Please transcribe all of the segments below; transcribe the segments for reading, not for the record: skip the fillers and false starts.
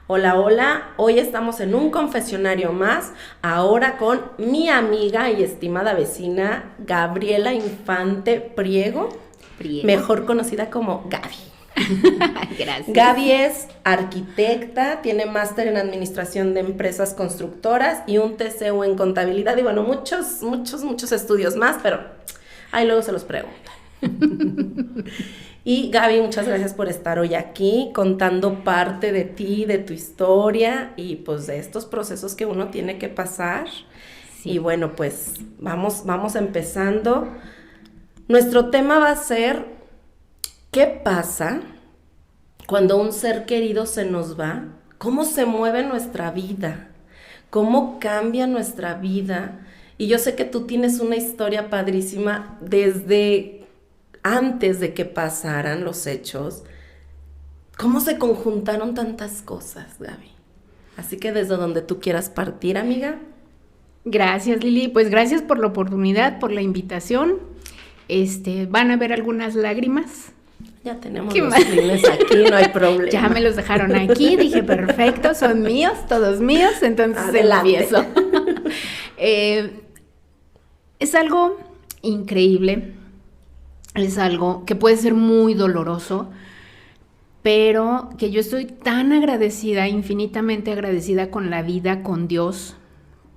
Hola, hola, hoy estamos en un confesionario más, ahora con mi amiga y estimada vecina Gabriela Infante Priego, mejor conocida como Gaby. Gracias. Gaby es arquitecta, tiene máster en administración de empresas constructoras y un TCU en contabilidad y bueno, muchos estudios más, pero ahí luego se los pregunto. Y Gaby, muchas gracias por estar hoy aquí contando parte de ti, de tu historia y pues de estos procesos que uno tiene que pasar. Sí. Y bueno, pues vamos empezando. Nuestro tema va a ser ¿qué pasa cuando un ser querido se nos va? ¿Cómo se mueve nuestra vida? ¿Cómo cambia nuestra vida? Y yo sé que tú tienes una historia padrísima desde antes de que pasaran los hechos. ¿Cómo se conjuntaron tantas cosas, Gaby? Así que desde donde tú quieras partir, amiga. Gracias, Lili. Pues gracias por la oportunidad, por la invitación. Van a haber algunas lágrimas. Ya tenemos los clines aquí, no hay problema. Ya me los dejaron aquí, dije, perfecto, son míos, todos míos, entonces adelante. Empiezo. Es algo increíble, es algo que puede ser muy doloroso, pero que yo estoy tan agradecida, infinitamente agradecida con la vida, con Dios,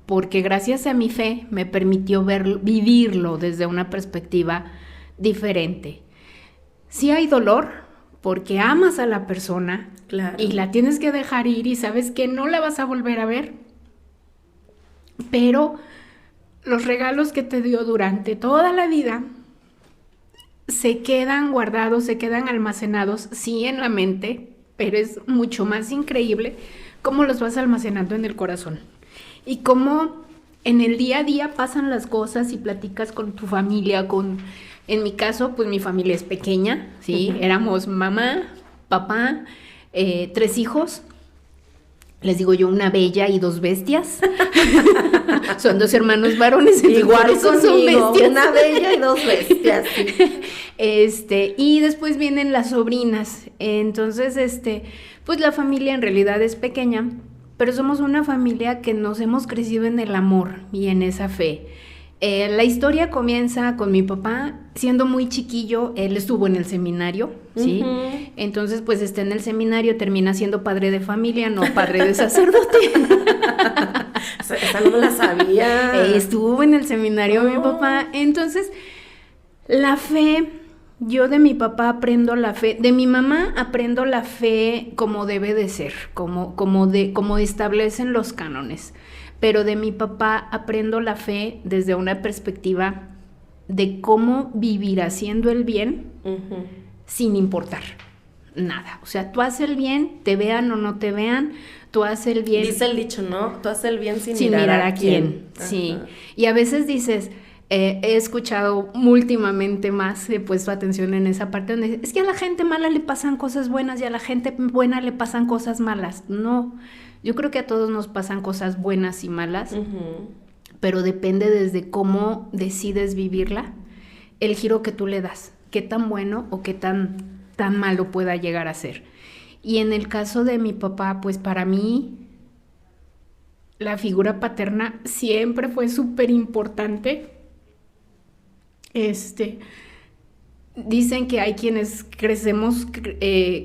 porque gracias a mi fe me permitió vivirlo desde una perspectiva diferente. Sí hay dolor, porque amas a la persona, claro, y la tienes que dejar ir y sabes que no la vas a volver a ver, pero los regalos que te dio durante toda la vida se quedan guardados, se quedan almacenados, sí, en la mente, pero es mucho más increíble cómo los vas almacenando en el corazón. Y cómo en el día a día pasan las cosas y platicas con tu familia, en mi caso, pues mi familia es pequeña, ¿sí? Uh-huh. Éramos mamá, papá, 3 hijos. Les digo yo, una bella y 2 bestias. Son 2 hermanos varones. Igual conmigo, son bestias. Una bella y 2 bestias. Sí. Y después vienen las sobrinas. Entonces, pues la familia en realidad es pequeña, pero somos una familia que nos hemos crecido en el amor y en esa fe. La historia comienza con mi papá, siendo muy chiquillo, él estuvo en el seminario, ¿sí? Uh-huh. Entonces, pues está en el seminario, termina siendo padre de familia, no padre de sacerdote. Esa no me la sabía. Estuvo en el seminario mi papá. Entonces, la fe, yo de mi papá aprendo la fe, de mi mamá aprendo la fe como debe de ser, como establecen los cánones. Pero de mi papá aprendo la fe desde una perspectiva de cómo vivir haciendo el bien, uh-huh, sin importar nada. O sea, tú haces el bien, te vean o no te vean, tú haces el bien. Dice el dicho, ¿no? Tú haces el bien sin mirar a quién. Sí. Y a veces dices, he escuchado últimamente más, he puesto atención en esa parte donde es que a la gente mala le pasan cosas buenas y a la gente buena le pasan cosas malas. No. Yo creo que a todos nos pasan cosas buenas y malas, uh-huh, pero depende desde cómo decides vivirla, el giro que tú le das, qué tan bueno o qué tan malo pueda llegar a ser. Y en el caso de mi papá, pues para mí la figura paterna siempre fue súper importante. Dicen que hay quienes crecemos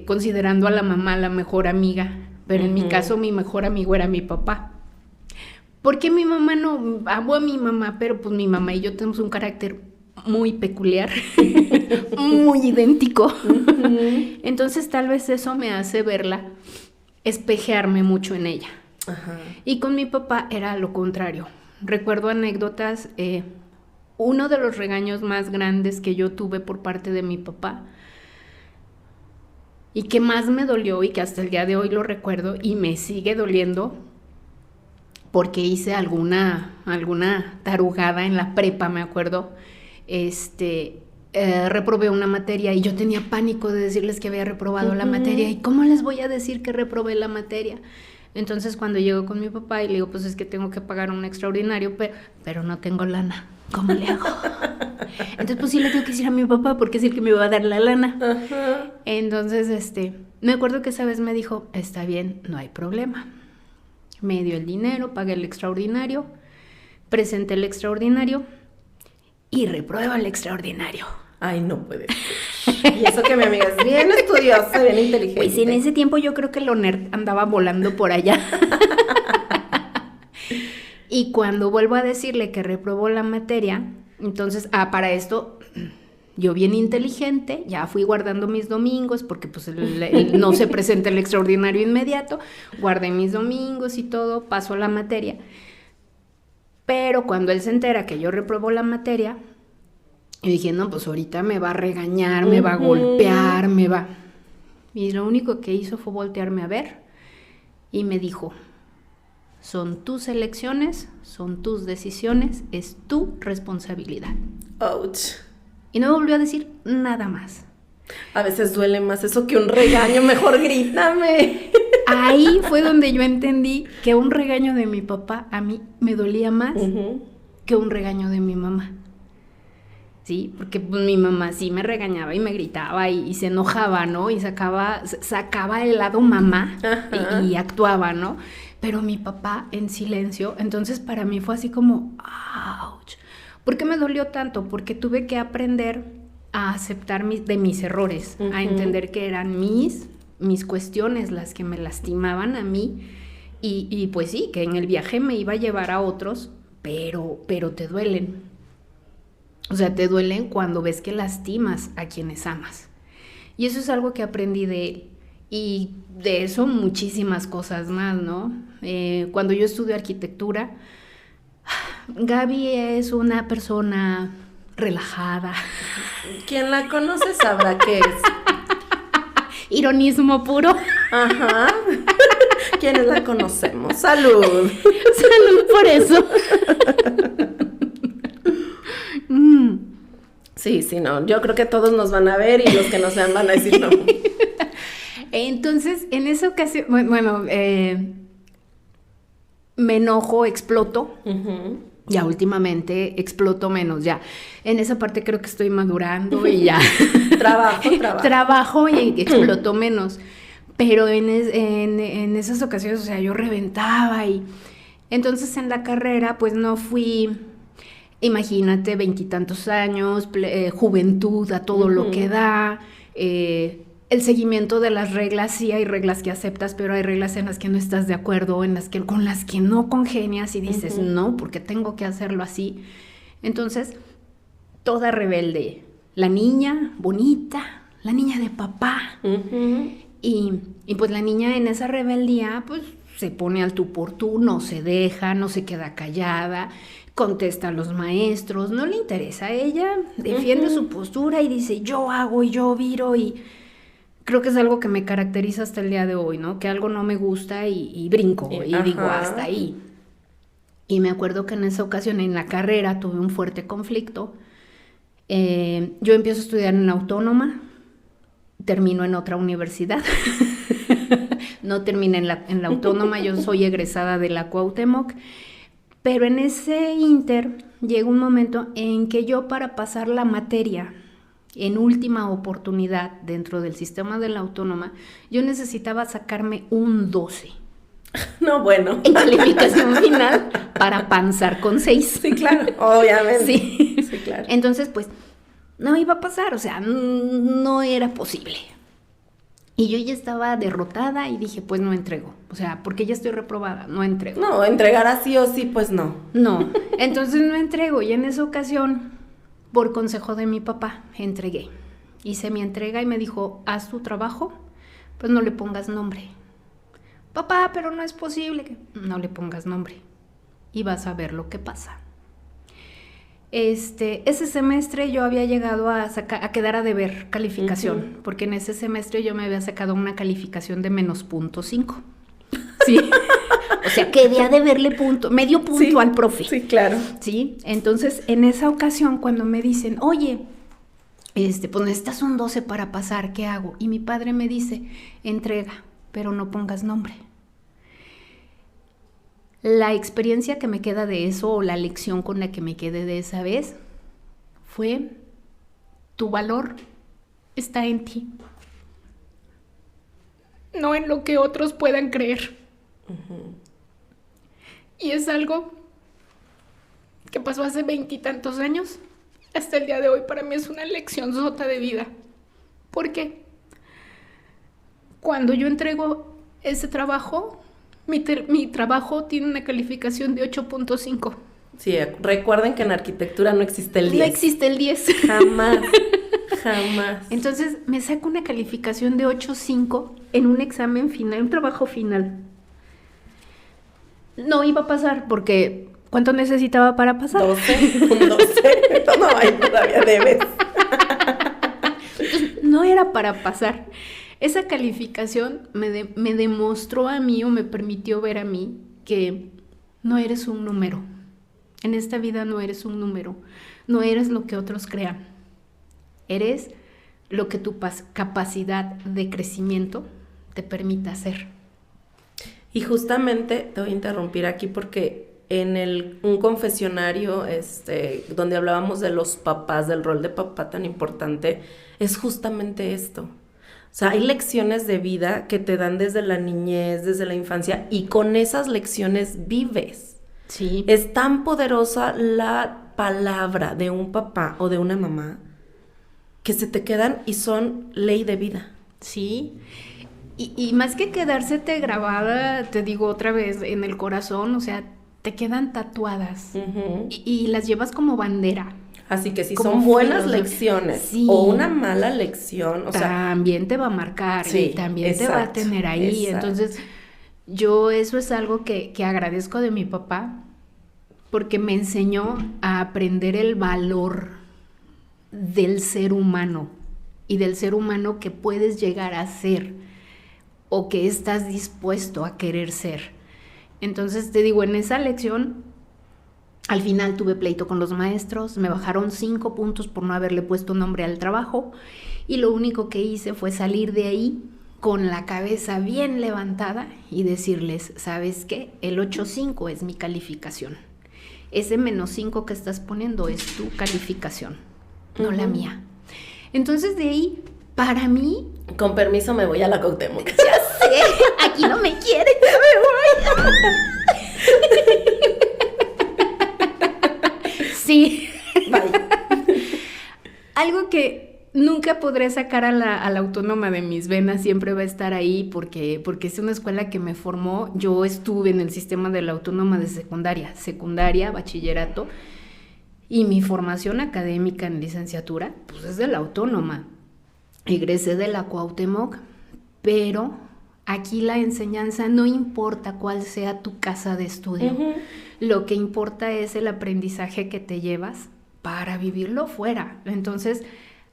considerando a la mamá la mejor amiga. Pero en mi caso, mi mejor amigo era mi papá. Porque mi mamá no, amo a mi mamá, pero pues mi mamá y yo tenemos un carácter muy peculiar, muy idéntico. Uh-huh. Entonces tal vez eso me hace verla, espejearme mucho en ella. Uh-huh. Y con mi papá era lo contrario. Recuerdo anécdotas, uno de los regaños más grandes que yo tuve por parte de mi papá, y que más me dolió y que hasta el día de hoy lo recuerdo y me sigue doliendo porque hice alguna tarugada en la prepa, me acuerdo. Reprobé una materia y yo tenía pánico de decirles que había reprobado, uh-huh, la materia. ¿Y cómo les voy a decir que reprobé la materia? Entonces cuando llego con mi papá y le digo, pues es que tengo que pagar un extraordinario, pero no tengo lana. ¿Cómo le hago? Entonces, pues sí le tengo que decir a mi papá porque es el que me va a dar la lana. Uh-huh. Entonces, Me acuerdo que esa vez me dijo, está bien, no hay problema. Me dio el dinero, pagué el extraordinario, presenté el extraordinario y repruebo el extraordinario. Ay, no puede ser. Y eso que mi amiga es bien estudiosa, bien inteligente. Pues en ese tiempo yo creo que lo nerd andaba volando por allá. Y cuando vuelvo a decirle que reprobó la materia, entonces, para esto, yo bien inteligente, ya fui guardando mis domingos, porque pues no se presenta el extraordinario inmediato, guardé mis domingos y todo, paso la materia. Pero cuando él se entera que yo reprobó la materia, yo dije, no, pues ahorita me va a regañar, me va a golpear, me va... Y lo único que hizo fue voltearme a ver y me dijo, son tus elecciones, son tus decisiones, es tu responsabilidad. Ouch. Y no me volvió a decir nada más. A veces duele más eso que un regaño, mejor grítame. Ahí fue donde yo entendí que un regaño de mi papá a mí me dolía más que un regaño de mi mamá. Sí, porque pues, mi mamá sí me regañaba y me gritaba y se enojaba, ¿no? Y sacaba el lado mamá y actuaba, ¿no? Pero mi papá en silencio, entonces para mí fue así como, ¡ouch! ¿Por qué me dolió tanto? Porque tuve que aprender a aceptar de mis errores, a entender que eran mis cuestiones las que me lastimaban a mí y pues sí, que en el viaje me iba a llevar a otros, pero te duelen. O sea, te duelen cuando ves que lastimas a quienes amas. Y eso es algo que aprendí de él. Y de eso muchísimas cosas más, ¿no? Cuando yo estudio arquitectura, Gaby es una persona relajada. Quien la conoce sabrá qué es. Ironismo puro. Ajá. Quienes la conocemos. ¡Salud! Salud por eso. Sí, no. Yo creo que todos nos van a ver y los que nos vean van a decir no. Entonces, en esa ocasión, bueno, me enojo, exploto. Ya últimamente exploto menos, ya. En esa parte creo que estoy madurando y ya. Trabajo y exploto menos. Pero en esas ocasiones, o sea, yo reventaba y... Entonces, en la carrera, pues no fui... Imagínate, 20 y tantos años, juventud a todo lo que da, el seguimiento de las reglas, sí hay reglas que aceptas, pero hay reglas en las que no estás de acuerdo, con las que no congenias y dices, no, porque tengo que hacerlo así. Entonces, toda rebelde, la niña bonita, la niña de papá. Y pues la niña en esa rebeldía, pues se pone al tú por tú, no se deja, no se queda callada, contesta a los maestros, no le interesa, ella defiende su postura y dice yo hago y yo viro y creo que es algo que me caracteriza hasta el día de hoy, ¿no? Que algo no me gusta y brinco y digo hasta ahí. Y me acuerdo que en esa ocasión en la carrera tuve un fuerte conflicto. Yo empiezo a estudiar en la Autónoma, termino en otra universidad. No terminé en la Autónoma, yo soy egresada de la Cuauhtémoc. Pero en ese inter llega un momento en que yo para pasar la materia en última oportunidad dentro del sistema de la Autónoma, yo necesitaba sacarme un 12. No, bueno. En calificación final para panzar con 6. Sí, claro, obviamente. Sí, claro. Entonces, pues, no iba a pasar, o sea, no era posible. Y yo ya estaba derrotada y dije, pues no entrego. O sea, porque ya estoy reprobada, no entrego. No, entregar así o sí, pues no. No, entonces no entrego. Y en esa ocasión, por consejo de mi papá, entregué. Hice mi entrega y me dijo, haz tu trabajo, pues no le pongas nombre. Papá, pero no es posible que no le pongas nombre. Y vas a ver lo que pasa. Ese semestre yo había llegado a quedar a deber calificación, porque en ese semestre yo me había sacado una calificación de -0.5. Sí. O sea, quedé a deberle medio punto al profe. Sí, claro. Sí, entonces en esa ocasión cuando me dicen, oye, pues necesitas un 12 para pasar, ¿qué hago? Y mi padre me dice, entrega, pero no pongas nombre. La experiencia que me queda de eso, o la lección con la que me quedé de esa vez, fue, tu valor está en ti. no en lo que otros puedan creer. Y es algo que pasó hace 20 y tantos años. Hasta el día de hoy para mí es una lección sota de vida. ¿Por qué? Cuando yo entrego ese trabajo, mi trabajo tiene una calificación de 8.5. Sí, recuerden que en arquitectura no existe el 10. No existe el 10. Jamás, jamás. Entonces me saco una calificación de 8.5 en un examen final, un trabajo final. No iba a pasar porque ¿cuánto necesitaba para pasar? 12, un 12. No, ahí todavía debes. Entonces, no era para pasar. Esa calificación me demostró a mí o me permitió ver a mí que no eres un número. En esta vida no eres un número. No eres lo que otros crean. Eres lo que tu capacidad de crecimiento te permita hacer. Y justamente te voy a interrumpir aquí porque en un confesionario donde hablábamos de los papás, del rol de papá tan importante, es justamente esto. O sea, hay lecciones de vida que te dan desde la niñez, desde la infancia, y con esas lecciones vives. Sí. Es tan poderosa la palabra de un papá o de una mamá que se te quedan y son ley de vida. Sí. Y más que quedársete grabada, te digo otra vez, en el corazón, o sea, te quedan tatuadas. Y las llevas como bandera. Así que si como son buenas filosofía. lecciones Sí. o una mala lección, o sea, también te va a marcar, sí, y también exacto, te va a tener ahí. exacto. Entonces, yo eso es algo que agradezco de mi papá, porque me enseñó a aprender el valor del ser humano y del ser humano que puedes llegar a ser o que estás dispuesto a querer ser. Entonces, te digo, en esa lección, al final tuve pleito con los maestros, me bajaron 5 puntos por no haberle puesto nombre al trabajo, y lo único que hice fue salir de ahí con la cabeza bien levantada y decirles, ¿sabes qué? El 8.5 es mi calificación. Ese -5 que estás poniendo es tu calificación, no la mía. Entonces, de ahí, para mí... Con permiso me voy a la Cuauhtémoc. Ya sé, aquí no me quieren, ya me voy. Sí. Bye. Algo que nunca podré sacar a la Autónoma de mis venas, siempre va a estar ahí porque es una escuela que me formó. Yo estuve en el sistema de la Autónoma de secundaria, bachillerato, y mi formación académica en licenciatura, pues es de la Autónoma. Egresé de la Cuauhtémoc, pero aquí la enseñanza no importa cuál sea tu casa de estudio. Lo que importa es el aprendizaje que te llevas para vivirlo fuera. Entonces,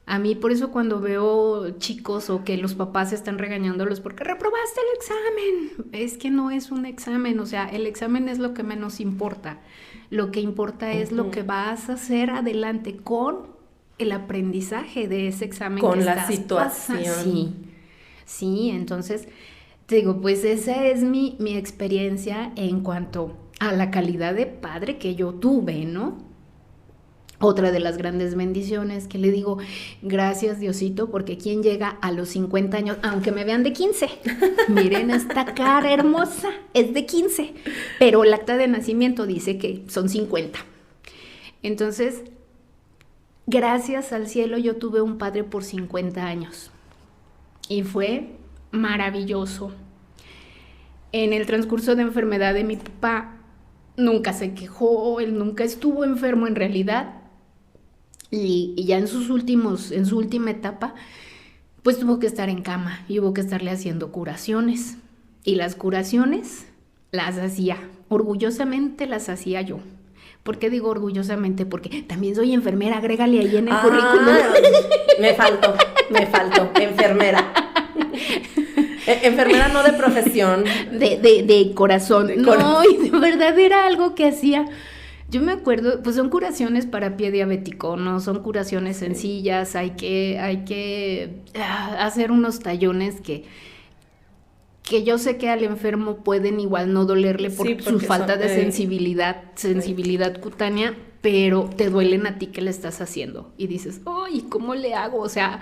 a mí por eso cuando veo chicos o que los papás están regañándolos porque reprobaste el examen, es que no es un examen, o sea, el examen es lo que menos importa. Lo que importa es lo que vas a hacer adelante con el aprendizaje de ese examen. Con que la estás situación. Sí, entonces, te digo, pues esa es mi experiencia en cuanto a la calidad de padre que yo tuve, ¿no? Otra de las grandes bendiciones que le digo, gracias Diosito, porque quien llega a los 50 años, aunque me vean de 15, miren esta cara hermosa, es de 15, pero el acta de nacimiento dice que son 50. Entonces, gracias al cielo yo tuve un padre por 50 años y fue maravilloso. En el transcurso de enfermedad de mi papá, nunca se quejó, él nunca estuvo enfermo en realidad. Y ya en su última etapa, pues tuvo que estar en cama y hubo que estarle haciendo curaciones. Y las curaciones las hacía, orgullosamente las hacía yo. ¿Por qué digo orgullosamente? Porque también soy enfermera, agrégale ahí en el currículum. Me faltó, enfermera. Enfermera no de profesión. De corazón. No, y de verdad era algo que hacía. Yo me acuerdo, pues son curaciones para pie diabético, ¿no? Son curaciones sencillas, hay que hacer unos tallones que yo sé que al enfermo pueden igual no dolerle por su falta de sensibilidad cutánea, pero te duelen a ti que le estás haciendo. Y dices, ¡ay! ¿Cómo le hago? O sea,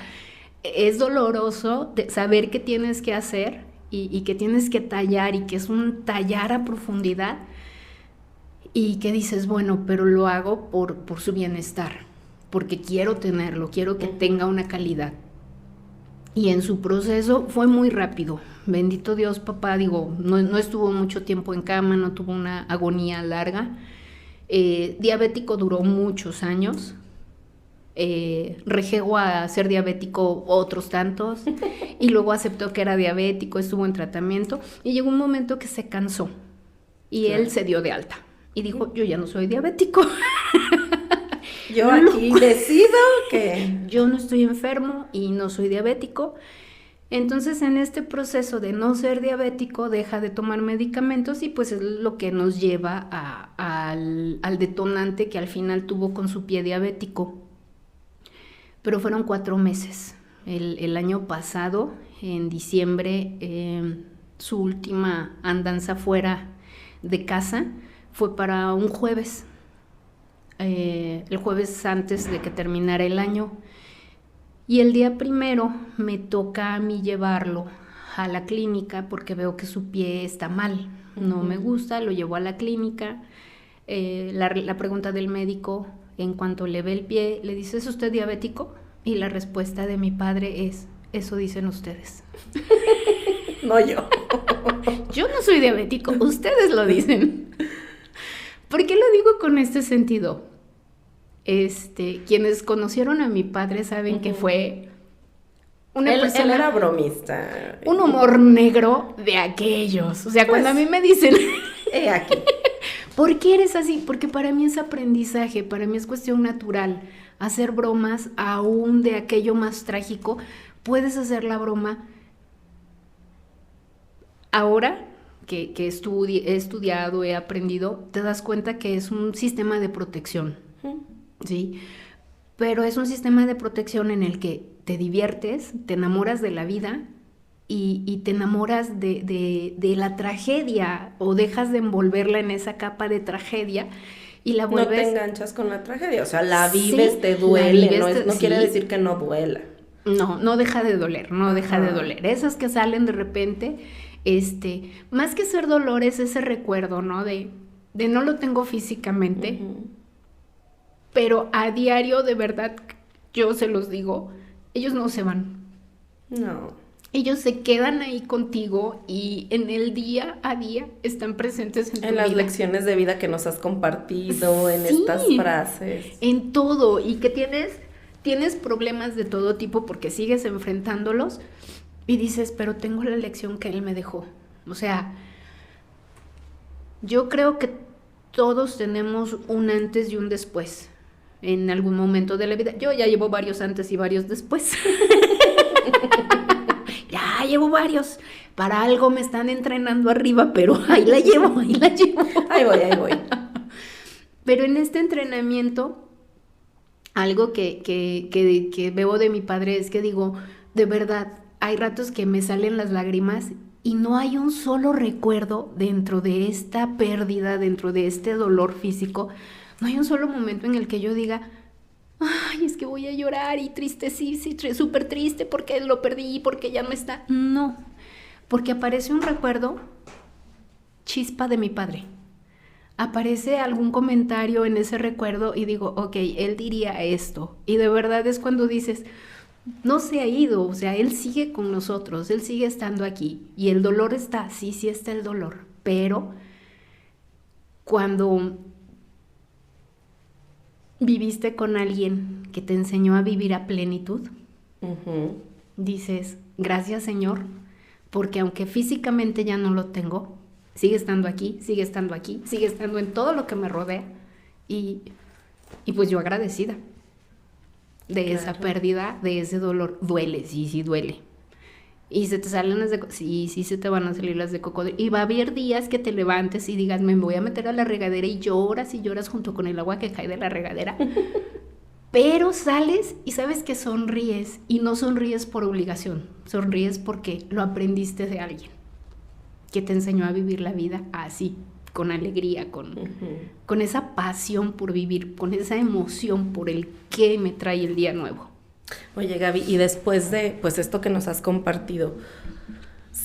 es doloroso saber que tienes que hacer y que tienes que tallar y que es un tallar a profundidad y que dices, bueno, pero lo hago por su bienestar, porque quiero tenerlo, quiero que tenga una calidad. Y en su proceso fue muy rápido. Bendito Dios, papá, digo, no estuvo mucho tiempo en cama, no tuvo una agonía larga. Diabético duró muchos años. Rejegó a ser diabético otros tantos. Y luego aceptó que era diabético, estuvo en tratamiento. Y llegó un momento que se cansó. Y él se dio de alta. Y dijo, yo ya no soy diabético. Yo aquí decido que yo no estoy enfermo y no soy diabético. Entonces, en este proceso de no ser diabético, deja de tomar medicamentos y pues es lo que nos lleva al detonante que al final tuvo con su pie diabético. Pero fueron 4 meses. El año pasado, en diciembre, su última andanza fuera de casa fue para un jueves. El jueves antes de que terminara el año, y el día 1 me toca a mí llevarlo a la clínica porque veo que su pie está mal, no me gusta, lo llevo a la clínica. La pregunta del médico en cuanto le ve el pie, le dice, ¿es usted diabético? Y la respuesta de mi padre es, eso dicen ustedes. No yo. Yo no soy diabético, ustedes lo dicen. ¿Por qué lo digo con este sentido? Quienes conocieron a mi padre saben que fue una persona... Él era bromista. Un humor negro de aquellos. O sea, pues, cuando a mí me dicen... aquí. ¿Por qué eres así? Porque para mí es aprendizaje, para mí es cuestión natural. Hacer bromas, aún de aquello más trágico, puedes hacer la broma. Ahora que he estudiado, he aprendido, te das cuenta que es un sistema de protección, ¿sí? Pero es un sistema de protección en el que te diviertes, te enamoras de la vida y te enamoras de la tragedia o dejas de envolverla en esa capa de tragedia y la vuelves... No te enganchas con la tragedia, o sea, la vives, sí, te duele, no quiere decir que no duela. No deja de doler, no deja de doler. Esas que salen de repente... más que ser dolor es ese recuerdo, ¿no? De no lo tengo físicamente, pero a diario, de verdad, yo se los digo, ellos no se van. No. Ellos se quedan ahí contigo y en el día a día están presentes en tu vida. En las lecciones de vida que nos has compartido, en estas frases. En todo, y que tienes problemas de todo tipo porque sigues enfrentándolos. Y dices, pero tengo la lección que él me dejó. O sea, yo creo que todos tenemos un antes y un después en algún momento de la vida. Yo ya llevo varios antes y varios después. Ya llevo varios. Para algo me están entrenando arriba, pero ahí la llevo. Ahí voy. Pero en este entrenamiento, algo que veo de mi padre es que digo, de verdad, hay ratos que me salen las lágrimas y no hay un solo recuerdo dentro de esta pérdida, dentro de este dolor físico. No hay un solo momento en el que yo diga, ay, es que voy a llorar y triste, sí, súper triste porque lo perdí, porque ya no está. No, porque aparece un recuerdo chispa de mi padre. Aparece algún comentario en ese recuerdo y digo, ok, él diría esto. Y de verdad es cuando dices... No se ha ido, o sea, él sigue con nosotros, él sigue estando aquí y el dolor está, sí está el dolor, pero cuando viviste con alguien que te enseñó a vivir a plenitud, dices, gracias Señor, porque aunque físicamente ya no lo tengo, sigue estando aquí, sigue estando en todo lo que me rodea y pues yo agradecida. De esa pérdida, de ese dolor, duele, sí duele. Y se te salen las de... Sí, se te van a salir las de cocodrilo. Y va a haber días que te levantes y digas, me voy a meter a la regadera y lloras junto con el agua que cae de la regadera. Pero sales y sabes que sonríes. Y no sonríes por obligación. Sonríes porque lo aprendiste de alguien que te enseñó a vivir la vida así, con alegría, con esa pasión por vivir, con esa emoción por el que me trae el día nuevo. Oye, Gaby, y después de pues esto que nos has compartido,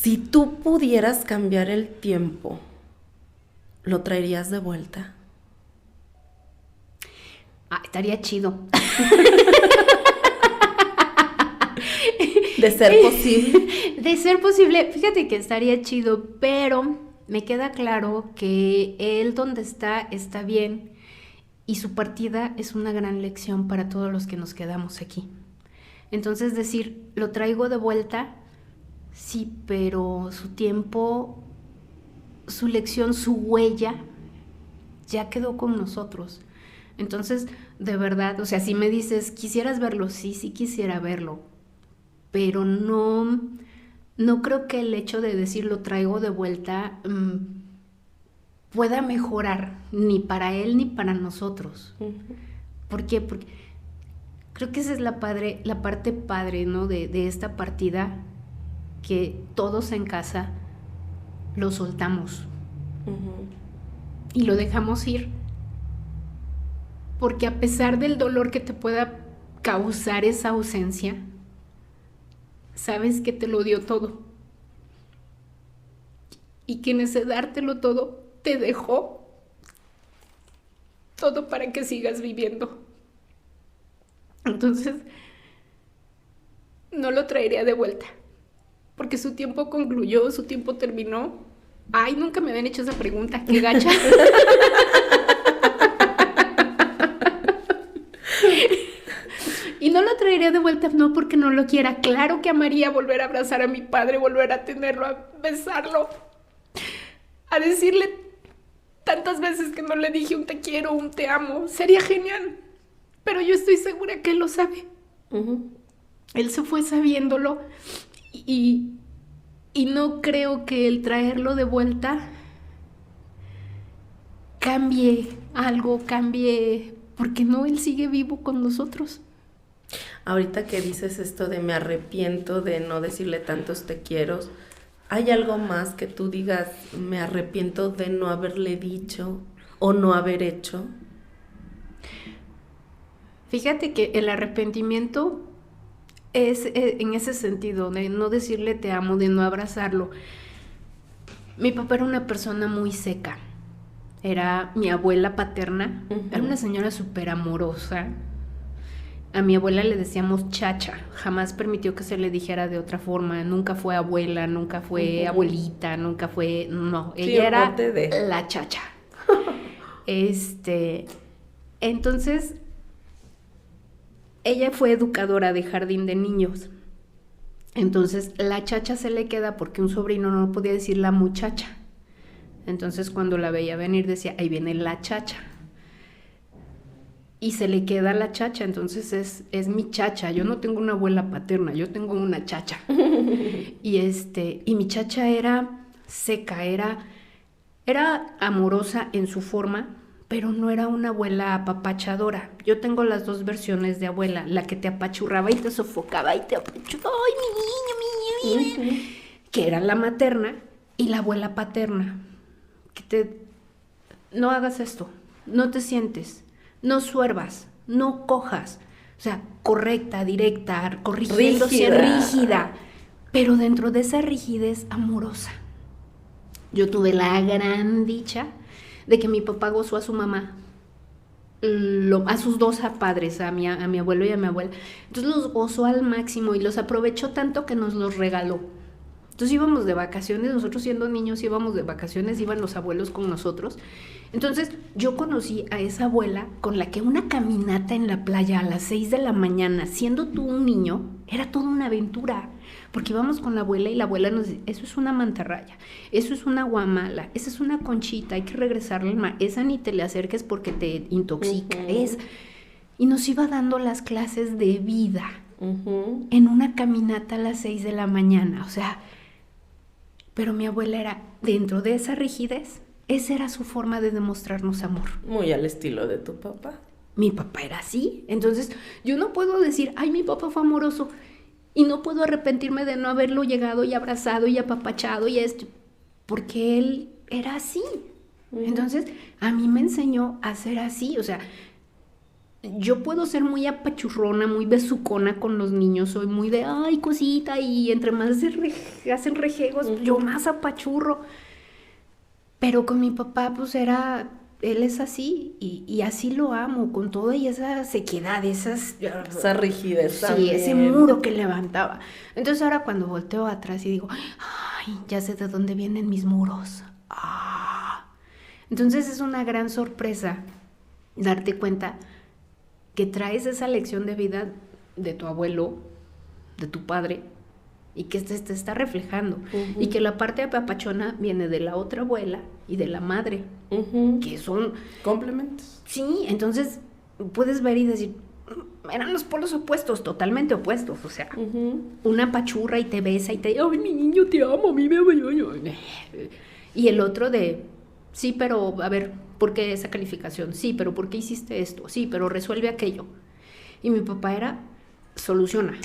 Si tú pudieras cambiar el tiempo, ¿lo traerías de vuelta? Estaría chido. De ser posible. De ser posible, fíjate que estaría chido, pero me queda claro que él donde está bien y su partida es una gran lección para todos los que nos quedamos aquí. Entonces decir, lo traigo de vuelta, sí, pero su tiempo, su lección, su huella ya quedó con nosotros. Entonces, de verdad, o sea, si me dices, ¿quisieras verlo? Sí quisiera verlo, pero no creo que el hecho de decir lo traigo de vuelta pueda mejorar ni para él ni para nosotros. Uh-huh. ¿Por qué? Porque creo que esa es la parte padre, ¿no? de esta partida, que todos en casa lo soltamos. Uh-huh. Y lo dejamos ir. Porque a pesar del dolor que te pueda causar esa ausencia, sabes que te lo dio todo. Y que en ese dártelo todo, te dejó todo para que sigas viviendo. Entonces, no lo traería de vuelta. Porque su tiempo concluyó, su tiempo terminó. Ay, nunca me habían hecho esa pregunta, qué gacha. Y no lo traería de vuelta, no porque no lo quiera. Claro que amaría volver a abrazar a mi padre, volver a tenerlo, a besarlo, a decirle tantas veces que no le dije un te quiero, un te amo. Sería genial, pero yo estoy segura que él lo sabe. Uh-huh. Él se fue sabiéndolo y no creo que el traerlo de vuelta cambie algo, porque no, él sigue vivo con nosotros. Ahorita que dices esto de me arrepiento de no decirle tantos te quiero, ¿hay algo más que tú digas me arrepiento de no haberle dicho o no haber hecho? Fíjate que el arrepentimiento es en ese sentido, de no decirle te amo, de no abrazarlo. Mi papá era una persona muy seca. Era mi abuela paterna, uh-huh. Era una señora súper amorosa. A mi abuela le decíamos chacha, jamás permitió que se le dijera de otra forma, nunca fue abuela, nunca fue uh-huh. abuelita, nunca fue, no, ella era la chacha. Entonces, ella fue educadora de jardín de niños. Entonces, la chacha se le queda porque un sobrino no podía decir la muchacha. Entonces, cuando la veía venir decía, ahí viene la chacha. Y se le queda la chacha, entonces es mi chacha. Yo no tengo una abuela paterna, yo tengo una chacha. Y mi chacha era seca, era amorosa en su forma, pero no era una abuela apapachadora. Yo tengo las dos versiones de abuela, la que te apachurraba y te sofocaba y te apachurraba, ¡ay, mi niño! Uh-huh. Que era la materna, y la abuela paterna, no hagas esto, no te sientes, no suervas, no cojas, o sea, correcta, directa, corrigiéndose, rígida, pero dentro de esa rigidez amorosa. Yo tuve la gran dicha de que mi papá gozó a su mamá, a sus dos padres, a mi abuelo y a mi abuela. Entonces los gozó al máximo y los aprovechó tanto que nos los regaló. Entonces íbamos de vacaciones, nosotros siendo niños íbamos de vacaciones, iban los abuelos con nosotros. Entonces yo conocí a esa abuela con la que una caminata en la playa a las 6 de la mañana, siendo tú un niño, era toda una aventura. Porque íbamos con la abuela y la abuela nos decía, eso es una mantarraya, eso es una guamala, esa es una conchita, hay que regresarle al mar, esa ni te le acerques porque te intoxica, uh-huh. Y nos iba dando las clases de vida uh-huh. en una caminata a las 6 de la mañana, o sea, pero mi abuela era dentro de esa rigidez, esa era su forma de demostrarnos amor. Muy al estilo de tu papá. Mi papá era así, entonces yo no puedo decir, ay, mi papá fue amoroso, y no puedo arrepentirme de no haberlo llegado y abrazado y apapachado y porque él era así. Uh-huh. Entonces, a mí me enseñó a ser así, o sea, yo puedo ser muy apachurrona, muy besucona con los niños, soy muy de, ay, cosita, y entre más hacen rejegos, yo más apachurro. Pero con mi papá, pues él es así, y así lo amo, con toda y esa sequedad, esa rigidez. Sí, también. ese muro que levantaba. Entonces ahora cuando volteo atrás y digo, ay, ya sé de dónde vienen mis muros. Entonces es una gran sorpresa darte cuenta que traes esa lección de vida de tu abuelo, de tu padre, y que te está reflejando. Y que la parte apapachona viene de la otra abuela y de la madre, que son complementos. Sí, entonces puedes ver y decir, eran los polos opuestos, totalmente opuestos. O sea, una pachurra y te besa y te dice, ay, mi niño, te amo, a mí me amo. Y el otro de, sí, pero a ver, ¿por qué esa calificación? Sí, pero ¿por qué hiciste esto? Sí, pero resuelve aquello. Y mi papá era, soluciona.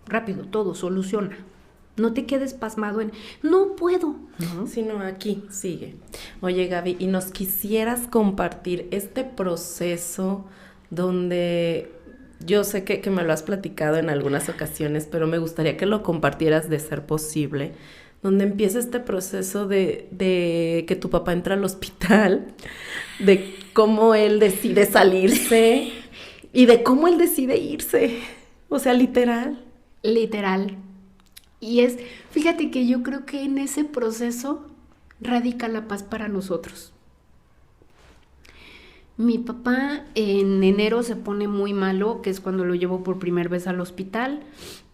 Rápido, todo, soluciona. No te quedes pasmado en, no puedo. Sino aquí, sigue. Oye, Gaby, ¿y nos quisieras compartir este proceso donde yo sé que me lo has platicado en algunas ocasiones, pero me gustaría que lo compartieras de ser posible, donde empieza este proceso de que tu papá entra al hospital, de cómo él decide salirse y de cómo él decide irse? O sea, literal. Literal. Y fíjate que yo creo que en ese proceso radica la paz para nosotros. Mi papá en enero se pone muy malo, que es cuando lo llevo por primera vez al hospital.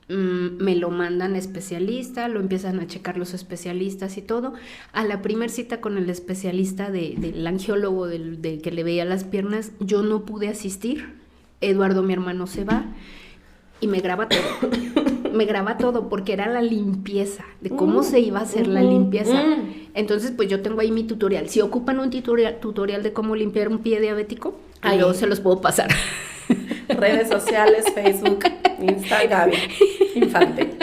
Me lo mandan especialista, lo empiezan a checar los especialistas y todo. A la primera cita con el especialista del angiólogo de que le veía las piernas, yo no pude asistir. Eduardo, mi hermano, se va y me graba todo. Me graba todo porque era la limpieza, de cómo se iba a hacer la limpieza. Entonces, pues yo tengo ahí mi tutorial. Si ocupan un tutorial de cómo limpiar un pie diabético, yo se los puedo pasar. Redes sociales, Facebook, Instagram, Infante.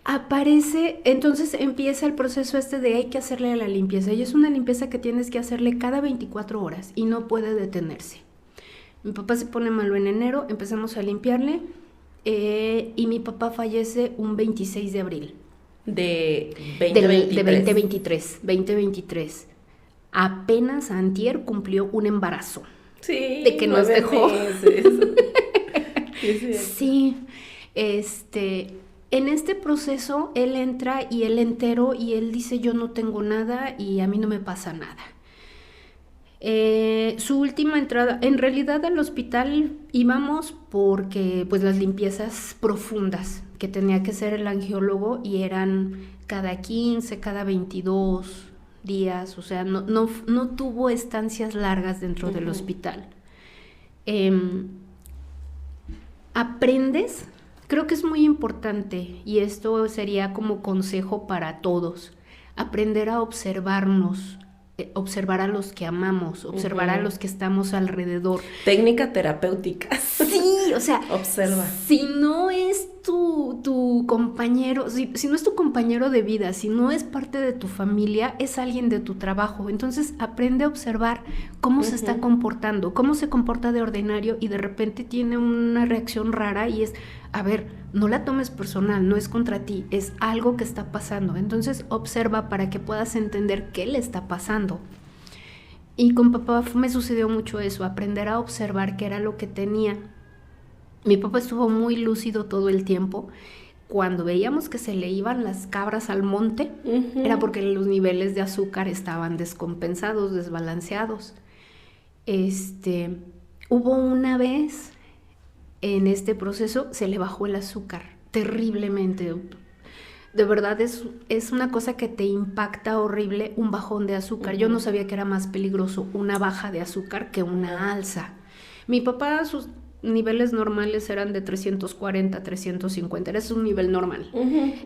Aparece, entonces empieza el proceso de hay que hacerle la limpieza. Y es una limpieza que tienes que hacerle cada 24 horas y no puede detenerse. Mi papá se pone malo en enero, empezamos a limpiarle. Y mi papá fallece un 26 de abril. De 2023. De 2023. Apenas antier cumplió un embarazo. Sí. De que nos dejó. Sí. En este proceso, él entra y él entero y él dice, yo no tengo nada y a mí no me pasa nada. Su última entrada, en realidad al hospital íbamos porque pues las limpiezas profundas que tenía que hacer el angiólogo y eran cada 15, cada 22 días, o sea, no tuvo estancias largas dentro del hospital. Aprendes, creo que es muy importante y esto sería como consejo para todos, aprender a observarnos, observar a los que amamos, observar a los que estamos alrededor. Técnica terapéutica. Sí, o sea, observa. Si no es tu compañero, si no es tu compañero de vida, si no es parte de tu familia, es alguien de tu trabajo. Entonces aprende a observar cómo se está comportando, cómo se comporta de ordinario y de repente tiene una reacción rara y es, a ver, no la tomes personal, no es contra ti, es algo que está pasando. Entonces observa para que puedas entender qué le está pasando. Y con papá me sucedió mucho eso, aprender a observar qué era lo que tenía. Mi papá estuvo muy lúcido todo el tiempo. Cuando veíamos que se le iban las cabras al monte, era porque los niveles de azúcar estaban descompensados, desbalanceados. Hubo una vez en este proceso, se le bajó el azúcar terriblemente. De verdad es una cosa que te impacta horrible, un bajón de azúcar. Yo no sabía que era más peligroso una baja de azúcar que una alza. Mi papá, sus niveles normales eran de 340, 350, era un nivel normal.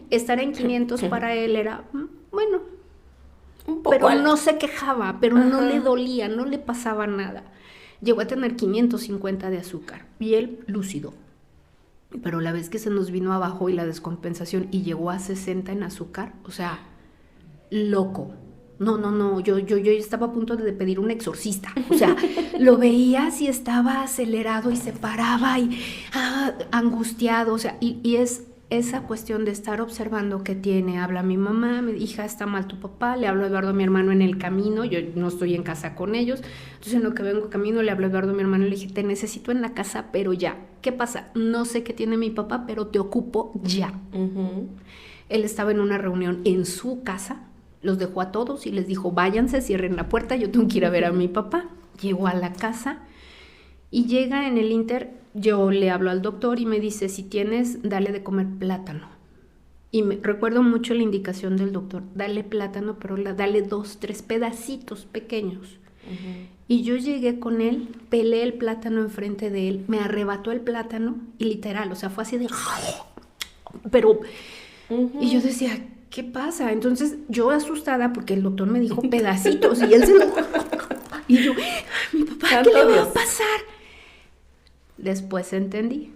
Estar en 500 para él era, bueno, un poco pero alto. No se quejaba, pero no le dolía, no le pasaba nada. Llegó a tener 550 de azúcar y él lúcido. Pero la vez que se nos vino abajo y la descompensación y llegó a 60 en azúcar, o sea, loco, No, yo estaba a punto de pedir un exorcista. O sea, lo veía si estaba acelerado y se paraba y angustiado. O sea, y es esa cuestión de estar observando qué tiene. Habla mi mamá, mi hija, está mal tu papá, le hablo a Eduardo, mi hermano, en el camino, yo no estoy en casa con ellos, entonces en lo que vengo camino le hablo a Eduardo, mi hermano, y le dije, te necesito en la casa, pero ya. ¿Qué pasa? No sé qué tiene mi papá, pero te ocupo ya. Uh-huh. Él estaba en una reunión en su casa, los dejó a todos y les dijo, váyanse, cierren la puerta, yo tengo que ir a ver a mi papá. Llegó a la casa y llega en el inter. Yo le hablo al doctor y me dice, si tienes, dale de comer plátano. Y recuerdo mucho la indicación del doctor, dale plátano, pero dale 2, 3 pedacitos pequeños. Uh-huh. Y yo llegué con él, pelé el plátano enfrente de él, me arrebató el plátano y literal, o sea, fue así de... Pero... Uh-huh. Y yo decía, ¿qué pasa? Entonces yo asustada porque el doctor me dijo pedacitos y él se lo... Y yo, mi papá, ¿qué le va a pasar? Después entendí,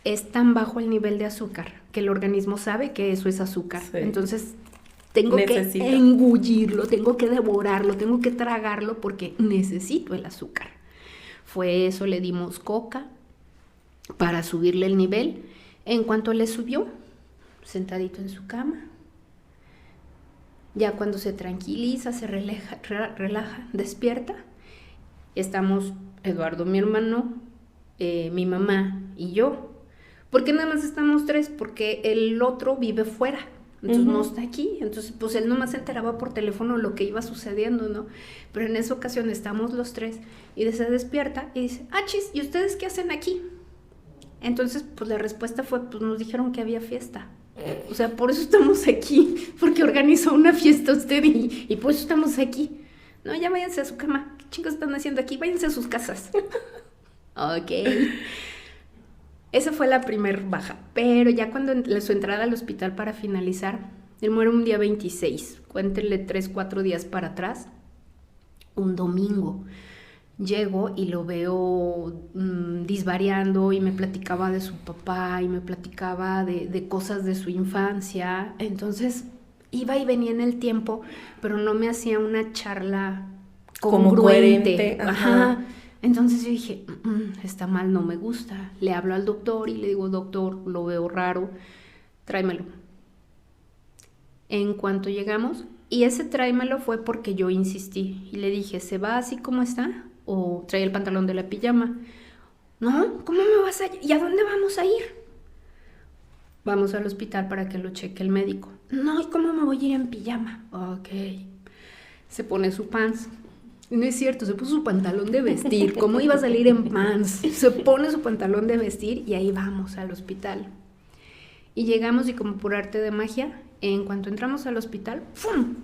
es tan bajo el nivel de azúcar que el organismo sabe que eso es azúcar. Sí. Entonces tengo que engullirlo, tengo que devorarlo, tengo que tragarlo porque necesito el azúcar. Fue eso, le dimos coca para subirle el nivel. En cuanto le subió, sentadito en su cama, ya cuando se tranquiliza, se relaja, despierta, estamos Eduardo, mi hermano, mi mamá y yo. ¿Por qué nada más estamos 3? Porque el otro vive fuera, entonces uh-huh. no está aquí. Entonces pues él nomás se enteraba por teléfono lo que iba sucediendo, ¿no? Pero en esa ocasión estamos los 3 y se despierta y dice, chis, ¿y ustedes qué hacen aquí? Entonces pues la respuesta fue, pues nos dijeron que había fiesta. O sea, por eso estamos aquí, porque organizó una fiesta usted y por eso estamos aquí. No, ya váyanse a su cama. ¿Qué chicos están haciendo aquí? Váyanse a sus casas. Ok. Esa fue la primer baja. Pero ya cuando su entrada al hospital para finalizar, él muere un día 26. Cuéntenle 3, 4 días para atrás. Un domingo. Llego y lo veo disvariando y me platicaba de su papá y me platicaba de cosas de su infancia. Entonces iba y venía en el tiempo, pero no me hacía una charla congruente. Como coherente. Ajá. Entonces yo dije, está mal, no me gusta. Le hablo al doctor y le digo, doctor, lo veo raro, tráemelo. En cuanto llegamos, y ese tráemelo fue porque yo insistí y le dije, ¿se va así como está? ¿O trae el pantalón de la pijama? No, ¿cómo me vas a ir? ¿Y a dónde vamos a ir? Vamos al hospital para que lo cheque el médico. No, ¿y cómo me voy a ir en pijama? Ok. Se pone su pants. No es cierto, se puso su pantalón de vestir. ¿Cómo iba a salir en pants? Se pone su pantalón de vestir y ahí vamos al hospital. Y llegamos y como por arte de magia, en cuanto entramos al hospital, ¡fum!,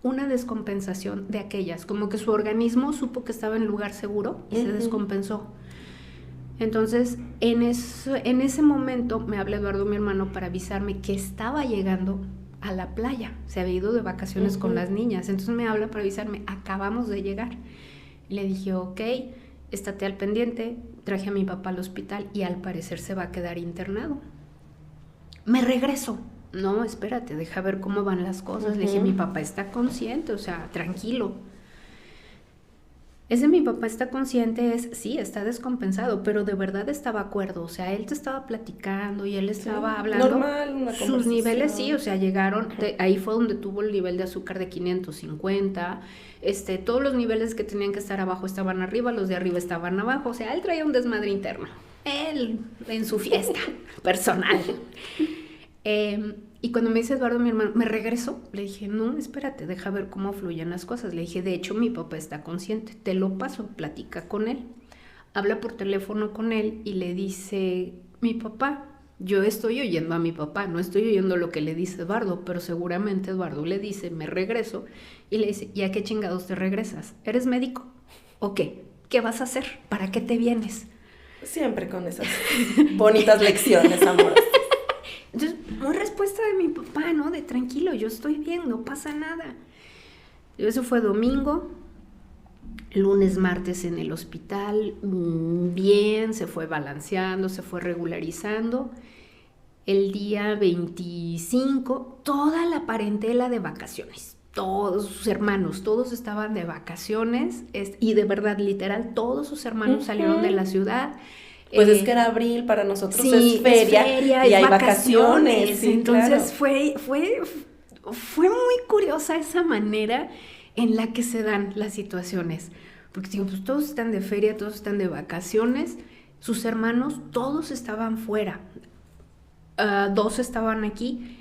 una descompensación de aquellas. Como que su organismo supo que estaba en lugar seguro y se descompensó. Entonces, en ese momento me habla Eduardo, mi hermano, para avisarme que estaba llegando a la playa. Se había ido de vacaciones con las niñas. Entonces me habla para avisarme, acabamos de llegar. Le dije, ok, estate al pendiente. Traje a mi papá al hospital y al parecer se va a quedar internado. Me regreso. No, espérate, deja ver cómo van las cosas. Le dije, mi papá está consciente, o sea, tranquilo. Ese mi papá está consciente sí, está descompensado, pero de verdad estaba acuerdo, o sea, él te estaba platicando y él estaba hablando. Normal, una sus niveles sí, o sea, llegaron, ahí fue donde tuvo el nivel de azúcar de 550, todos los niveles que tenían que estar abajo estaban arriba, los de arriba estaban abajo, o sea, él traía un desmadre interno, él en su fiesta personal. Y cuando me dice Eduardo, mi hermano, ¿me regreso? Le dije, no, espérate, deja ver cómo fluyen las cosas. Le dije, de hecho, mi papá está consciente, te lo paso, platica con él. Habla por teléfono con él y le dice, mi papá, yo estoy oyendo a mi papá, no estoy oyendo lo que le dice Eduardo, pero seguramente Eduardo le dice, me regreso, y le dice, ¿y a qué chingados te regresas? ¿Eres médico? ¿O qué? ¿Qué vas a hacer? ¿Para qué te vienes? Siempre con esas bonitas lecciones, amor. Entonces, muy respuesta de mi papá, ¿no? De tranquilo, yo estoy bien, no pasa nada. Eso fue domingo, lunes, martes en el hospital, bien, se fue balanceando, se fue regularizando. El día 25, toda la parentela de vacaciones, todos sus hermanos, todos estaban de vacaciones, y de verdad, literal, todos sus hermanos salieron de la ciudad. Pues es que era abril, para nosotros sí, es feria y hay vacaciones. Sí, entonces claro. fue muy curiosa esa manera en la que se dan las situaciones. Porque digo, pues todos están de feria, todos están de vacaciones, sus hermanos, todos estaban fuera. Dos estaban aquí,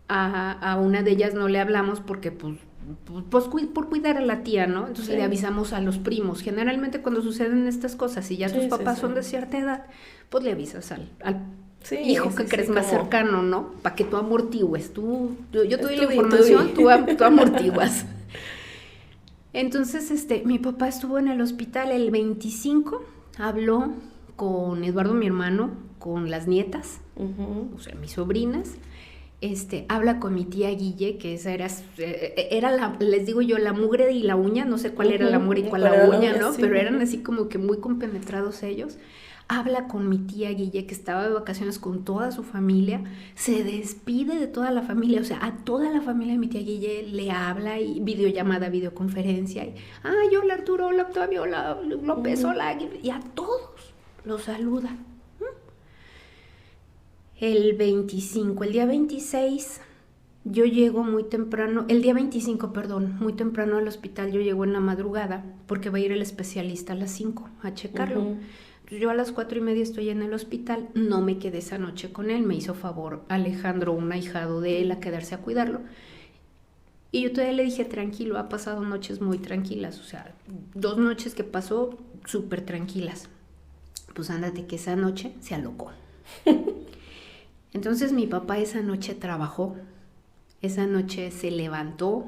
a una de ellas no le hablamos porque pues por cuidar a la tía, ¿no? Entonces le avisamos a los primos. Generalmente cuando suceden estas cosas y ya tus papás son de cierta edad, pues le avisas al hijo que crees más cercano, ¿no? Para que tú amortigües. Yo te doy la información, tú amortiguas. Entonces, mi papá estuvo en el hospital el 25, habló con Eduardo, mi hermano, con las nietas, o sea, mis sobrinas. Habla con mi tía Guille, que esa era les digo yo, la mugre y la uña, no sé cuál era la mugre y cuál la uña, ¿no? Sí. Pero eran así como que muy compenetrados ellos. Habla con mi tía Guille, que estaba de vacaciones con toda su familia, se despide de toda la familia, o sea, a toda la familia de mi tía Guille le habla, y videollamada, videoconferencia, y hola Arturo, hola Octavio, hola López, hola, y a todos los saluda. El día 26, yo llego muy temprano, muy temprano al hospital. Yo llego en la madrugada porque va a ir el especialista a las 5 a checarlo. Entonces yo a las 4:30 estoy en el hospital, no me quedé esa noche con él, me hizo favor Alejandro, un ahijado de él, a quedarse a cuidarlo. Y yo todavía le dije, tranquilo, ha pasado noches muy tranquilas, o sea, 2 noches que pasó súper tranquilas. Pues ándate que esa noche se alocó. Entonces mi papá esa noche trabajó, esa noche se levantó,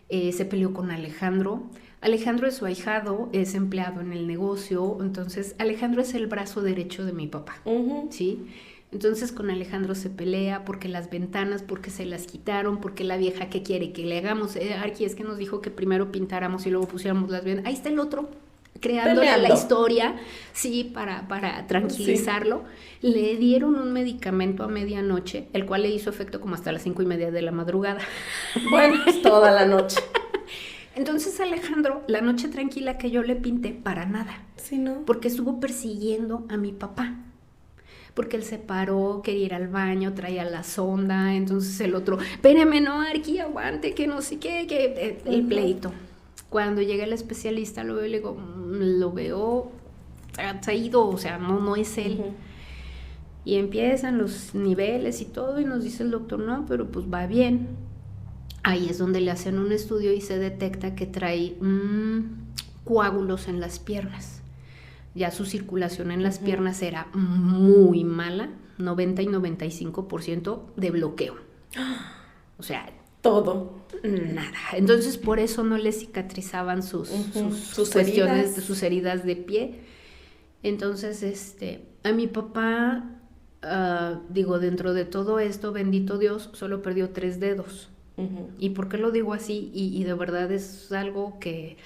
se peleó con Alejandro. Alejandro es su ahijado, es empleado en el negocio, entonces Alejandro es el brazo derecho de mi papá, ¿sí? Entonces con Alejandro se pelea porque las ventanas, porque se las quitaron, porque la vieja que quiere que le hagamos, Arqui es que nos dijo que primero pintáramos y luego pusiéramos las ventanas. Ahí está el otro, creando la historia, sí, para tranquilizarlo. Sí. Le dieron un medicamento a medianoche, el cual le hizo efecto como hasta las 5:30 de la madrugada. Bueno, toda la noche. Entonces Alejandro, la noche tranquila que yo le pinté, para nada. Sí, ¿no? Porque estuvo persiguiendo a mi papá. Porque él se paró, quería ir al baño, traía la sonda, entonces el otro, espérame, no, Arqui, aguante, que no sé qué, el pleito. Cuando llega el especialista lo veo y le digo, lo veo, se ha ido, o sea, no es él. Y empiezan los niveles y todo, y nos dice el doctor, no, pero pues va bien. Ahí es donde le hacen un estudio y se detecta que trae coágulos en las piernas. Ya su circulación en las piernas era muy mala, 90 y 95% de bloqueo. O sea, todo. Nada. Entonces por eso no le cicatrizaban sus cuestiones, sus heridas de pie. Entonces, a mi papá, dentro de todo esto, bendito Dios, solo perdió 3 dedos. ¿Y por qué lo digo así? Y de verdad es algo que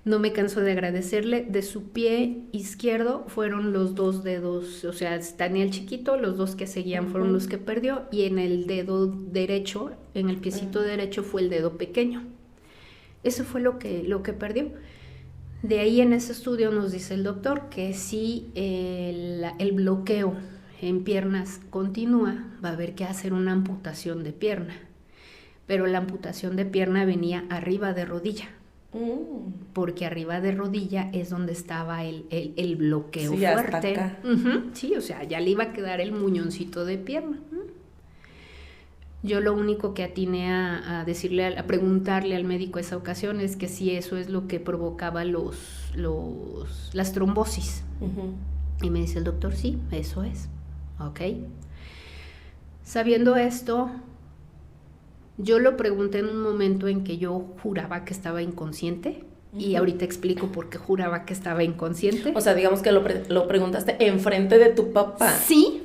no me canso de agradecerle. De su pie izquierdo fueron los 2 dedos, o sea, Daniel chiquito, los 2 que seguían fueron los que perdió, y en el dedo derecho, en el piecito derecho, fue el dedo pequeño. Eso fue lo que perdió. De ahí en ese estudio nos dice el doctor que si el bloqueo en piernas continúa, va a haber que hacer una amputación de pierna. Pero la amputación de pierna venía arriba de rodilla. Porque arriba de rodilla es donde estaba el bloqueo fuerte. Hasta acá. Sí, o sea, ya le iba a quedar el muñoncito de pierna. Yo lo único que atiné a decirle, a preguntarle al médico esa ocasión es que si eso es lo que provocaba las trombosis. Y me dice el doctor, sí, eso es. Ok. Sabiendo esto, yo lo pregunté en un momento en que yo juraba que estaba inconsciente, y ahorita explico por qué juraba que estaba inconsciente. O sea, digamos que lo preguntaste enfrente de tu papá. Sí.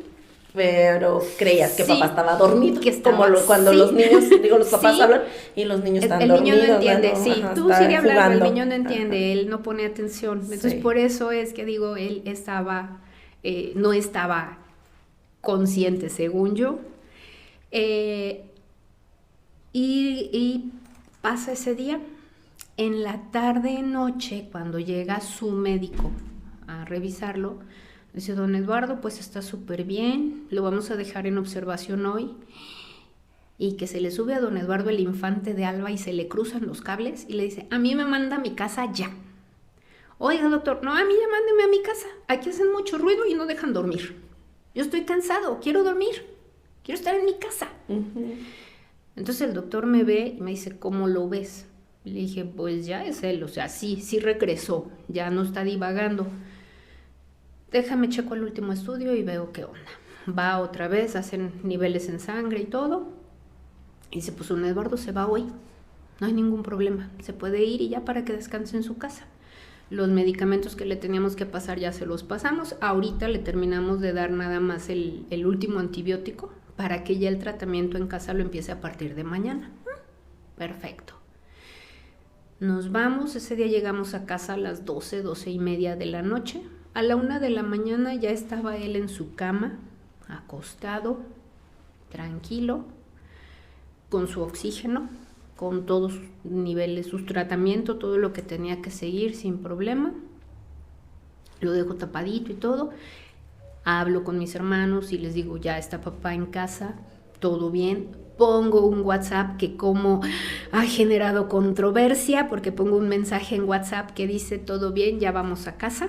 Pero creías que papá estaba dormido, que estaba, como cuando los niños, los papás hablan y los niños están dormidos. El niño no entiende, ¿no? Sí, Ajá, tú sigue hablando, jugando. El niño no entiende, él no pone atención. Entonces, por eso es que digo, él no estaba consciente, según yo. Y Pasa ese día. En la tarde noche, cuando llega su médico a revisarlo, dice: don Eduardo, pues está súper bien, lo vamos a dejar en observación hoy. Y que se le sube a don Eduardo el infante de Alba y se le cruzan los cables y le dice: a mí me manda a mi casa ya. Oiga, doctor, no, a mí ya mándeme a mi casa, aquí hacen mucho ruido y no dejan dormir. Yo estoy cansado, quiero dormir, quiero estar en mi casa. Entonces el doctor me ve y me dice: ¿cómo lo ves? Y le dije: pues ya es él, o sea, sí regresó, ya no está divagando. Déjame checo el último estudio y veo qué onda. Va otra vez, hacen niveles en sangre y todo. Y dice: pues don Eduardo se va hoy, no hay ningún problema, se puede ir y ya para que descanse en su casa. Los medicamentos que le teníamos que pasar ya se los pasamos. Ahorita le terminamos de dar nada más el último antibiótico para que ya el tratamiento en casa lo empiece a partir de mañana. Perfecto. Nos vamos, ese día llegamos a casa a las 12:30 de la noche. A la 1 de la mañana ya estaba él en su cama, acostado, tranquilo, con su oxígeno, con todos sus niveles, sus tratamientos, todo lo que tenía que seguir sin problema. Lo dejo tapadito y todo. Hablo con mis hermanos y les digo: ya está papá en casa, todo bien. Pongo un WhatsApp que como ha generado controversia, porque pongo un mensaje en WhatsApp que dice: todo bien, ya vamos a casa.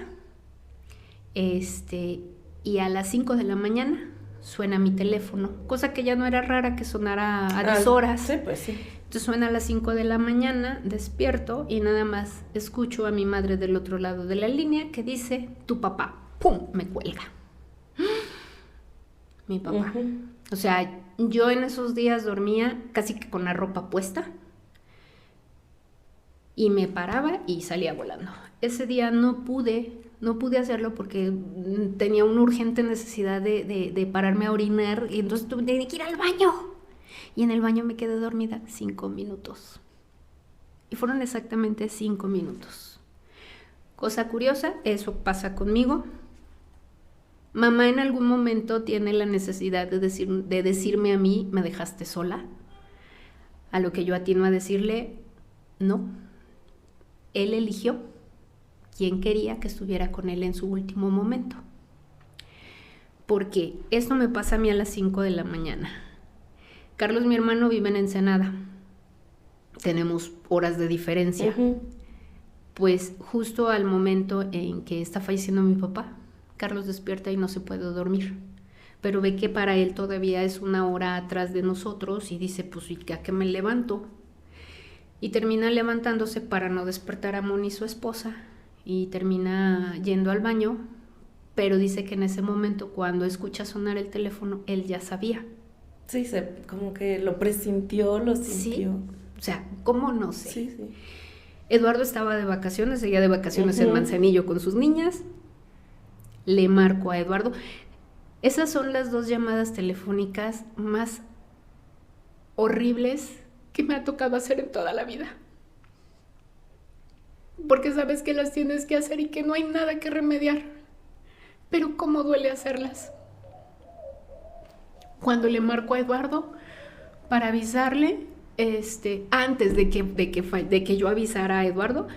Y a las 5 de la mañana suena mi teléfono, cosa que ya no era rara que sonara a deshoras. Sí, pues sí. Entonces suena a las 5 de la mañana, despierto y nada más escucho a mi madre del otro lado de la línea que dice: tu papá. ¡Pum! Me cuelga. Mi papá. O sea, yo en esos días dormía casi que con la ropa puesta y me paraba y salía volando. Ese día no pude hacerlo porque tenía una urgente necesidad de pararme a orinar y entonces tuve que ir al baño. Y en el baño me quedé dormida 5 minutos. Y fueron exactamente 5 minutos. Cosa curiosa, eso pasa conmigo. Mamá en algún momento tiene la necesidad de decirme a mí: ¿me dejaste sola? A lo que yo atino a decirle: no. Él eligió quién quería que estuviera con él en su último momento. Porque esto me pasa a mí a las 5 de la mañana. Carlos, mi hermano, vive en Ensenada. Tenemos horas de diferencia. Pues justo al momento en que está falleciendo mi papá, Carlos despierta y no se puede dormir. Pero ve que para él todavía es 1 hora atrás de nosotros y dice: pues ¿a qué me levanto? Y termina levantándose para no despertar a Moni, su esposa, y termina yendo al baño, pero dice que en ese momento, cuando escucha sonar el teléfono, él ya sabía. Sí, como que lo presintió, lo sintió. Sí, o sea, ¿cómo? No sé. Sí. Eduardo estaba de vacaciones, seguía de vacaciones en Manzanillo con sus niñas. Le marco a Eduardo. Esas son las 2 llamadas telefónicas más horribles que me ha tocado hacer en toda la vida. Porque sabes que las tienes que hacer y que no hay nada que remediar. Pero cómo duele hacerlas. Cuando le marco a Eduardo para avisarle, antes de que yo avisara a Eduardo,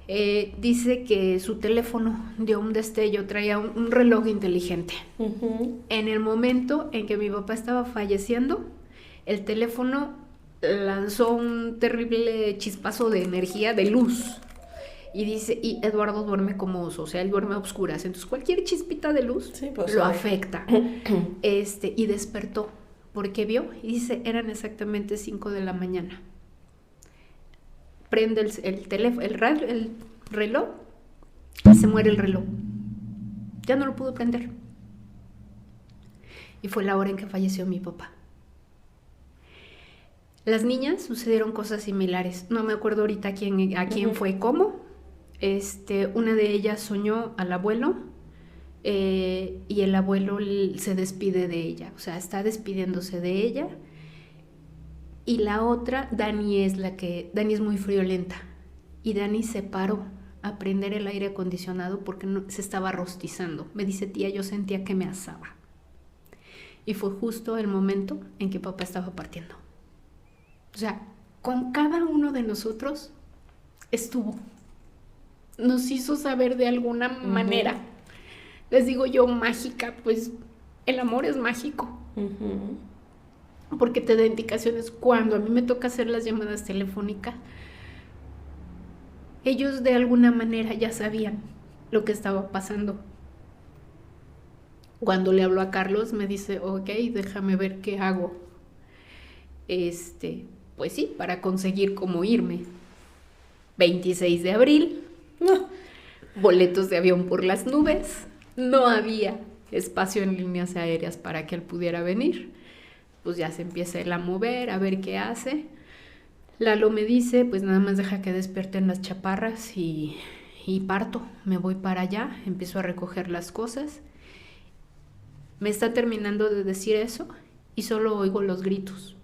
dice que su teléfono dio un destello, traía un reloj inteligente. En el momento en que mi papá estaba falleciendo, el teléfono lanzó un terrible chispazo de energía, de luz. Y dice, y Eduardo duerme como oso, o sea, él duerme a oscuras, entonces cualquier chispita de luz lo afecta. Y despertó, porque vio, y dice, eran exactamente 5 de la mañana. Prende el reloj, se muere el reloj. Ya no lo pudo prender. Y fue la hora en que falleció mi papá. Las niñas sucedieron cosas similares. No me acuerdo ahorita a quién fue, cómo. Una de ellas soñó al abuelo y el abuelo se despide de ella. O sea, está despidiéndose de ella. Y la otra, Dani es muy friolenta. Y Dani se paró a prender el aire acondicionado porque se estaba rostizando. Me dice, tía, yo sentía que me asaba. Y fue justo el momento en que papá estaba partiendo. O sea, con cada uno de nosotros estuvo. Nos hizo saber de alguna manera. Les digo yo, mágica, pues el amor es mágico. Porque te da indicaciones. Cuando a mí me toca hacer las llamadas telefónicas, ellos de alguna manera ya sabían lo que estaba pasando. Cuando le hablo a Carlos, me dice, ok, déjame ver qué hago. Pues sí, para conseguir cómo irme. 26 de abril, boletos de avión por las nubes, no había espacio en líneas aéreas para que él pudiera venir. Pues ya se empieza él a mover, a ver qué hace. Lalo me dice, pues nada más deja que despierten las chaparras y parto. Me voy para allá, empiezo a recoger las cosas. Me está terminando de decir eso y solo oigo los gritos.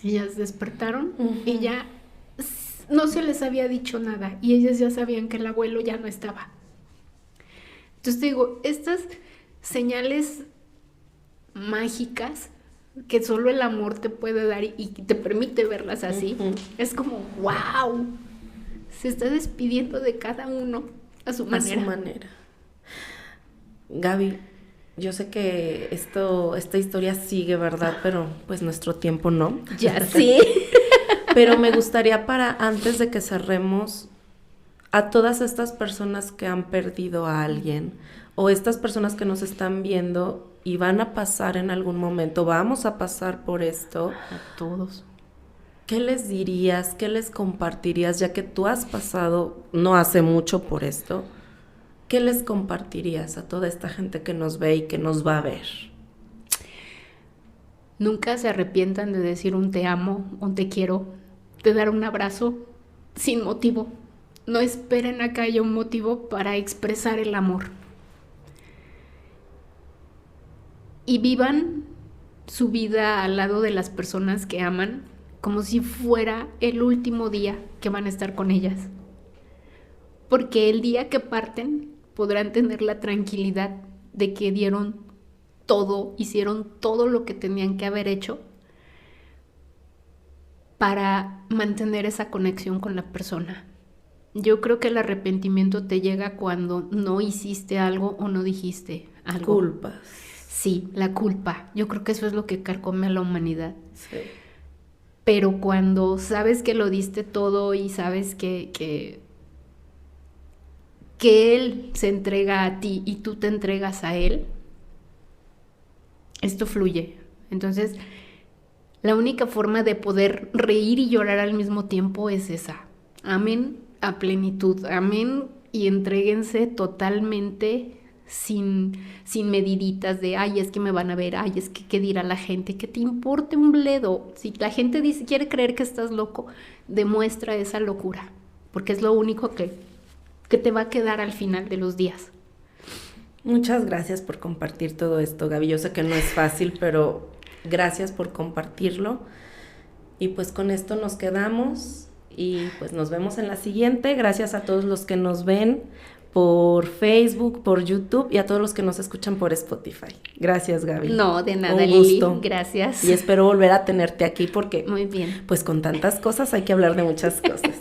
Ellas despertaron y ya no se les había dicho nada y ellas ya sabían que el abuelo ya no estaba. Entonces te digo, estas señales mágicas que solo el amor te puede dar y te permite verlas así, es como wow, se está despidiendo de cada uno a su manera. Gaby, yo sé que esta historia sigue, ¿verdad? Pero pues nuestro tiempo no. Ya sí. Pero me gustaría antes de que cerremos, a todas estas personas que han perdido a alguien, o estas personas que nos están viendo y van a pasar en algún momento, vamos a pasar por esto. A todos. ¿Qué les dirías, qué les compartirías, ya que tú has pasado no hace mucho por esto? ¿Qué les compartirías a toda esta gente que nos ve y que nos va a ver? Nunca se arrepientan de decir un te amo, un te quiero, de dar un abrazo sin motivo. No esperen a que haya un motivo para expresar el amor. Y vivan su vida al lado de las personas que aman como si fuera el último día que van a estar con ellas. Porque el día que parten podrán tener la tranquilidad de que dieron todo, hicieron todo lo que tenían que haber hecho para mantener esa conexión con la persona. Yo creo que el arrepentimiento te llega cuando no hiciste algo o no dijiste algo. Culpas. Sí, la culpa. Yo creo que eso es lo que carcome a la humanidad. Sí. Pero cuando sabes que lo diste todo y sabes que Él se entrega a ti y tú te entregas a Él, esto fluye. Entonces, la única forma de poder reír y llorar al mismo tiempo es esa. Amen a plenitud, amen y entréguense totalmente sin mediditas de, ay, es que me van a ver, ay, es que qué dirá la gente, que te importe un bledo. Si la gente quiere creer que estás loco, demuestra esa locura, porque es lo único que te va a quedar al final de los días. Muchas gracias por compartir todo esto, Gaby. Yo sé que no es fácil, pero gracias por compartirlo. Y pues con esto nos quedamos y pues nos vemos en la siguiente. Gracias a todos los que nos ven por Facebook, por YouTube y a todos los que nos escuchan por Spotify. Gracias, Gaby. No, de nada, Un Lili. gusto. Gracias. Y espero volver a tenerte aquí porque muy bien. Pues con tantas cosas hay que hablar de muchas cosas.